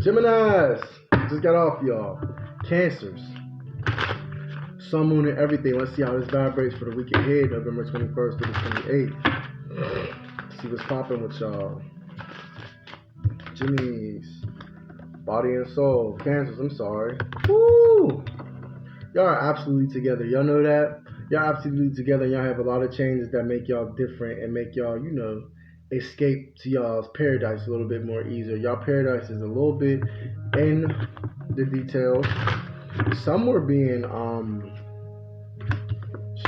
Geminis, just got off y'all. Cancers, sun, moon, and everything. Let's see how this vibrates for the week ahead, November 21st to the 28th. See what's popping with y'all. Geminis, body and soul. Cancers, I'm sorry. Woo! Y'all are absolutely together. Y'all know that? Y'all absolutely together. Y'all have a lot of changes that make y'all different and make y'all, escape to y'all's paradise a little bit more easier. Y'all paradise is a little bit in the details. Some were being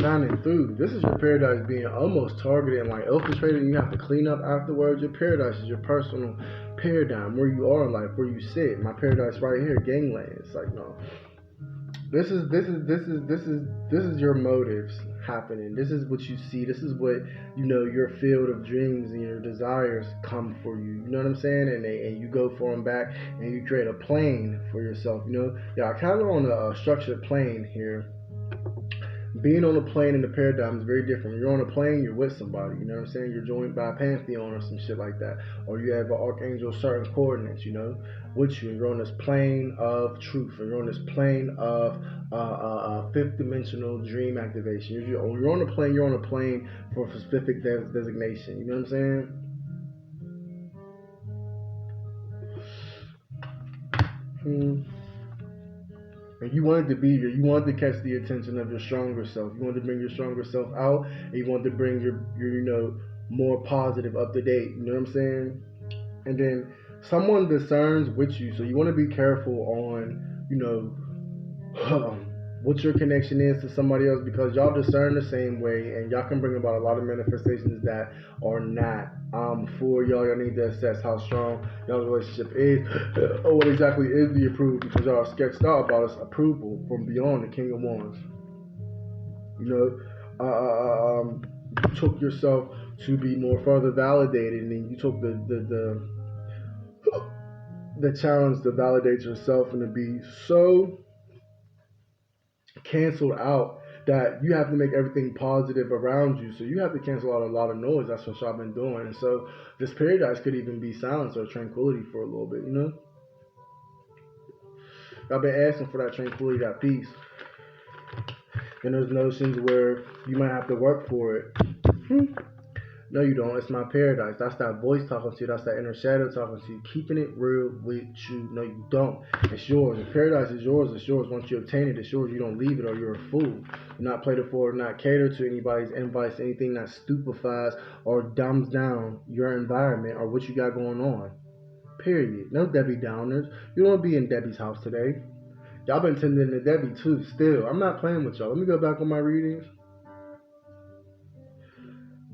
shining through. This is your paradise being almost targeted and like infiltrated, and you have to clean up afterwards. Your paradise is your personal paradigm, where you are in life, where you sit. My paradise right here, gangland. It's like, no. This is your motives happening. This is what you see. This is what your field of dreams and your desires come for you. You know what I'm saying? And you go for them back, and you create a plane for yourself. Yeah, I kind of on a structured plane here. Being on a plane in the paradigm is very different. When you're on a plane, you're with somebody. You know what I'm saying? You're joined by a pantheon or some shit like that, or you have an archangel, certain coordinates. With you. You're on this plane of truth, or you're on this plane of fifth dimensional dream activation. You're on a plane. You're on a plane for a specific designation. You know what I'm saying? And you wanted to be here. You wanted to catch the attention of your stronger self. You wanted to bring your stronger self out, and you wanted to bring your more positive, up to date. You know what I'm saying? And then someone discerns with you, so you want to be careful on what your connection is to somebody else, because y'all discern the same way, and y'all can bring about a lot of manifestations that are not for y'all. Y'all need to assess how strong y'all's relationship is, or what exactly is the approval, because y'all are sketched out about its approval from beyond the King of Wands. You took yourself to be more further validated, and then you took the challenge to validate yourself and to be so canceled out that you have to make everything positive around you. So you have to cancel out a lot of noise. That's what y'all been doing. And so this paradise could even be silence or tranquility for a little bit, Y'all been asking for that tranquility, that peace. And there's notions where you might have to work for it. No, you don't. It's my paradise. That's that voice talking to you. That's that inner shadow talking to you. Keeping it real with you. No, you don't. It's yours. The paradise is yours. It's yours. Once you obtain it, it's yours. You don't leave it, or you're a fool. Do not play the fool, not cater to anybody's invites, anything that stupefies or dumbs down your environment or what you got going on. Period. No Debbie Downers. You don't want to be in Debbie's house today. Y'all been tending to Debbie too. Still, I'm not playing with y'all. Let me go back on my readings.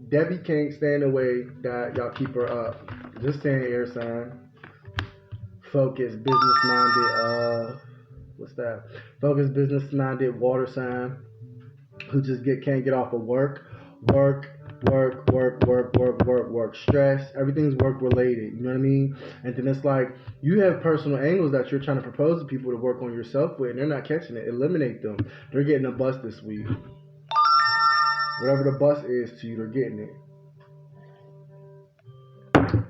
Debbie can't stand the way that y'all keep her up. Just saying, air sign. Focused, business-minded, what's that? Focused, business-minded water sign who just can't get off of work. Stress. Everything's work-related, you know what I mean? And then it's like, you have personal angles that you're trying to propose to people to work on yourself with, and they're not catching it. Eliminate them. They're getting a bus this week. Whatever the bus is to you, they're getting it.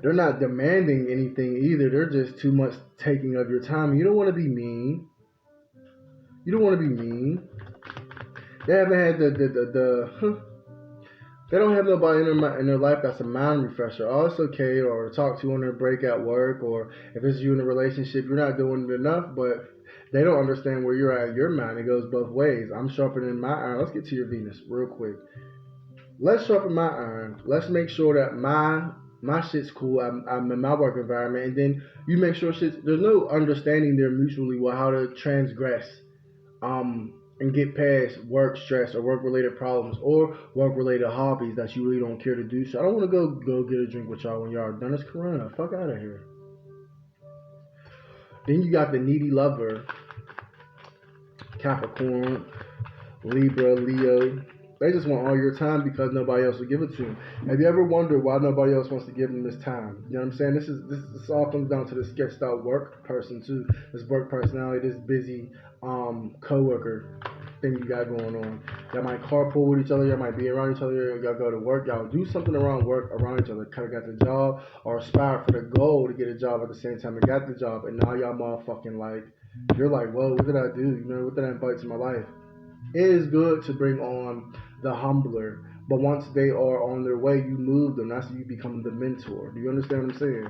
They're not demanding anything either. They're just too much taking of your time. You don't want to be mean. They haven't had they don't have nobody in their life that's a mind refresher. Oh, it's okay, or talk to on their break at work, or if it's you in a relationship, you're not doing it enough, but they don't understand where you're at in your mind. It goes both ways. I'm sharpening my iron. Let's get to your Venus real quick. Let's sharpen my iron. Let's make sure that my shit's cool. I'm in my work environment, and then you make sure there's no understanding there mutually with how to transgress, and get past work stress or work related problems or work related hobbies that you really don't care to do. So I don't want to go get a drink with y'all when y'all are done. It's Corona. Fuck out of here. Then you got the needy lover, Capricorn, Libra, Leo. They just want all your time because nobody else will give it to them. Have you ever wondered why nobody else wants to give them this time? You know what I'm saying? This all comes down to the sketched out work person too. This work personality, this busy coworker. thing you got going on. Y'all might carpool with each other. Y'all might be around each other. Y'all go to work. Y'all do something around work, around each other. Kind of got the job or aspire for the goal to get a job at the same time and got the job. And now y'all motherfucking like, you're like, whoa, what did I do? You know, what did I invite to my life? It is good to bring on the humbler. But once they are on their way, you move them. That's when you become the mentor. Do you understand what I'm saying?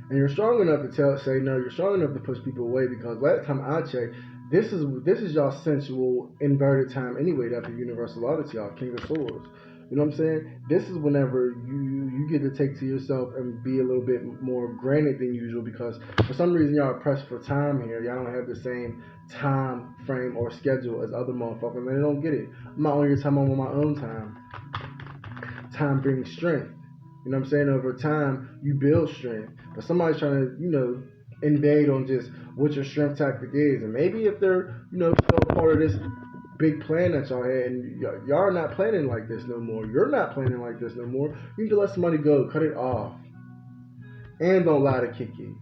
And you're strong enough to say no. You're strong enough to push people away because last time I checked, this is y'all sensual inverted time anyway. That's the universal law to y'all, King of Swords. You know what I'm saying? This is whenever you get to take to yourself and be a little bit more granted than usual because for some reason y'all are pressed for time here. Y'all don't have the same time frame or schedule as other motherfuckers. And they don't get it. I'm not on your time. I'm on my own time. Time brings strength. You know what I'm saying? Over time, you build strength. But somebody's trying to, invade on just what your strength tactic is. And maybe if they're, still part of this big plan that y'all had and y'all are not planning like this no more. You're not planning like this no more. You need to let somebody go. Cut it off. And don't lie to Kiki.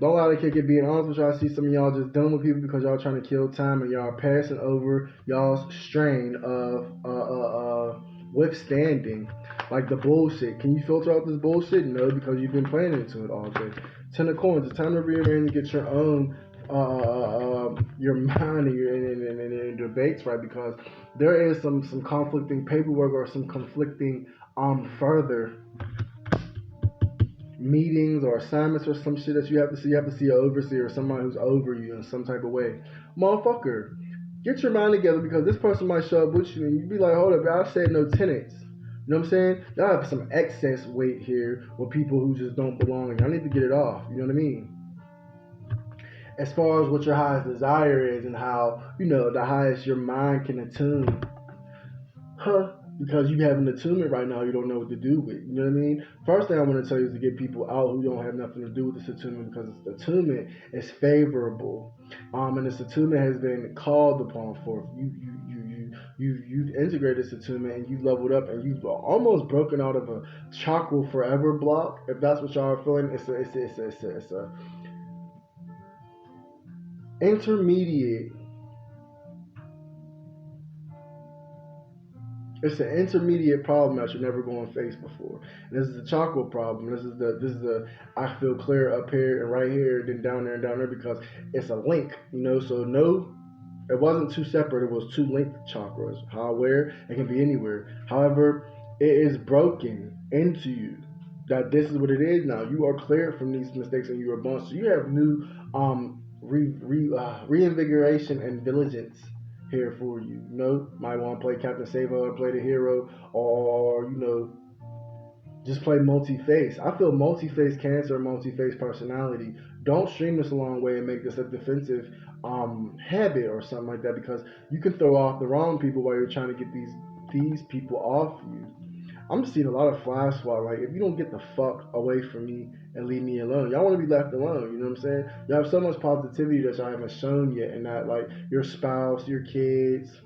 Don't lie to Kiki. Being honest with y'all, I see some of y'all just dealing with people because y'all trying to kill time and y'all are passing over y'all's strain of withstanding like the bullshit. Can you filter out this bullshit? No, because you've been playing into it all day. 10 of coins. It's time to be and get your own your mind and your debates right because there is some conflicting paperwork or some conflicting further meetings or assignments or some shit that you have to see. You have to see an overseer or somebody who's over you in some type of way. Motherfucker, get your mind together because this person might show up with you and you be like, hold up, I said no tenants. You know what I'm saying? Y'all have some excess weight here with people who just don't belong and y'all need to get it off. You know what I mean? As far as what your highest desire is and how, the highest your mind can attune. Because you have an attunement right now you don't know what to do with. You know what I mean? First thing I want to tell you is to get people out who don't have nothing to do with this attunement because this attunement is favorable. And this attunement has been called upon for. You've integrated this attunement and you've leveled up and you've almost broken out of a chakra forever block. If that's what y'all are feeling, it's a intermediate. It's an intermediate problem that you're never going to face before. And this is the chakra problem. This is the I feel clear up here and right here, then down there and down there because it's a link, So no, it wasn't two separate. It was two linked chakras. Where it can be anywhere. However, it is broken into you. That this is what it is now. You are cleared from these mistakes and you are born. So you have new reinvigoration and diligence here for you. Might want to play Captain Savo or play the hero or, just play multi-face. I feel multi-face Cancer, multi-face personality. Don't stream this a long way and make this a defensive habit or something like that because you can throw off the wrong people while you're trying to get these people off you. I'm seeing a lot of fly swat. Like, if you don't get the fuck away from me and leave me alone, y'all want to be left alone. You know what I'm saying? Y'all have so much positivity that y'all haven't shown yet, and that like your spouse, your kids,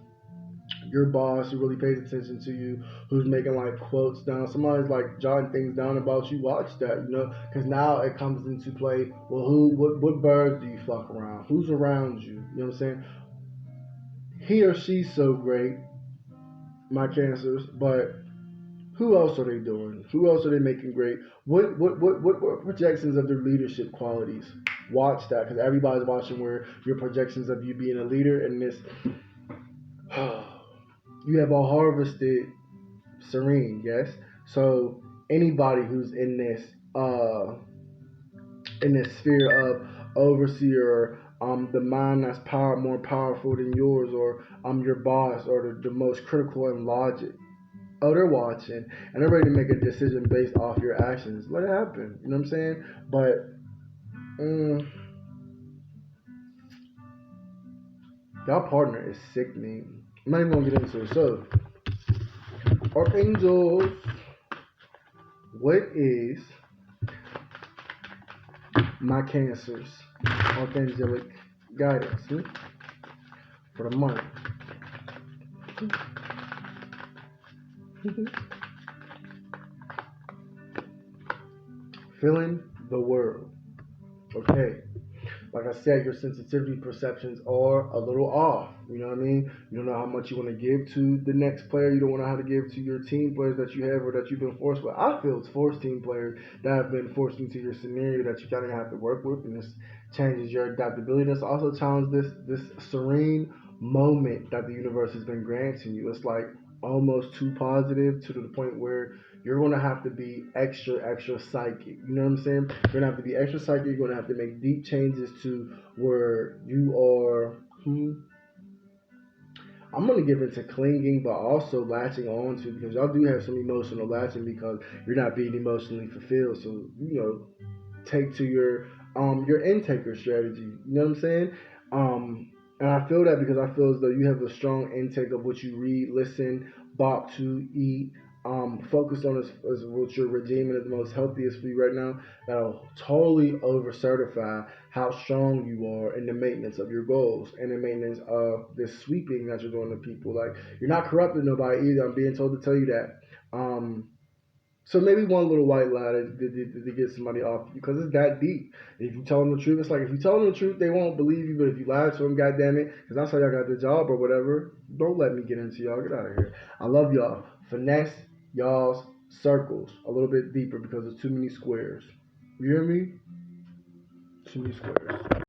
your boss who really pays attention to you, who's making like quotes down, somebody's like jotting things down about you. Watch that, because now it comes into play. Well, what birds do you fuck around? Who's around you? You know what I'm saying? He or she's so great, my Cancers, but who else are they doing? Who else are they making great? What projections of their leadership qualities? Watch that, because everybody's watching where your projections of you being a leader in this. You have all harvested serene, yes. So anybody who's in this sphere of overseer, the mind that's more powerful than yours, or your boss, or the most critical in logic. Oh, they're watching, and they're ready to make a decision based off your actions. Let it happen. You know what I'm saying? But y'all partner is sickening. I'm not even gonna get into it. So, Archangels, what is my Cancers archangelic guidance for the month? Feeling the world. Okay. like I said, your sensitivity perceptions are a little off. You know what I mean? You don't know how much you want to give to the next player. You don't want to know how to give to your team players that you have or that you've been forced with. I feel it's forced team players that have been forced into your scenario that you kind of have to work with, and this changes your adaptability. This also challenges this serene moment that the universe has been granting you. It's like almost too positive to the point where you're going to have to be extra psychic. You know what I'm saying? You're going to have to be extra psychic. You're going to have to make deep changes to where you are. I'm going to give it to clinging, but also latching on to, because y'all do have some emotional latching because you're not being emotionally fulfilled. So, take to your intaker strategy. You know what I'm saying? And I feel that because I feel as though you have a strong intake of what you read, listen, bop to, eat, focus on as what you're redeeming as the most healthiest for you right now. That'll totally over certify how strong you are in the maintenance of your goals and the maintenance of this sweeping that you're doing to people. Like, you're not corrupting nobody either. I'm being told to tell you that. So maybe one little white lie to get somebody off you, because it's that deep. If you tell them the truth, it's like if you tell them the truth, they won't believe you. But if you lie to them, goddamn it, because that's how y'all got the job or whatever. Don't let me get into y'all. Get out of here. I love y'all. Finesse y'all's circles a little bit deeper because there's too many squares. You hear me? Too many squares.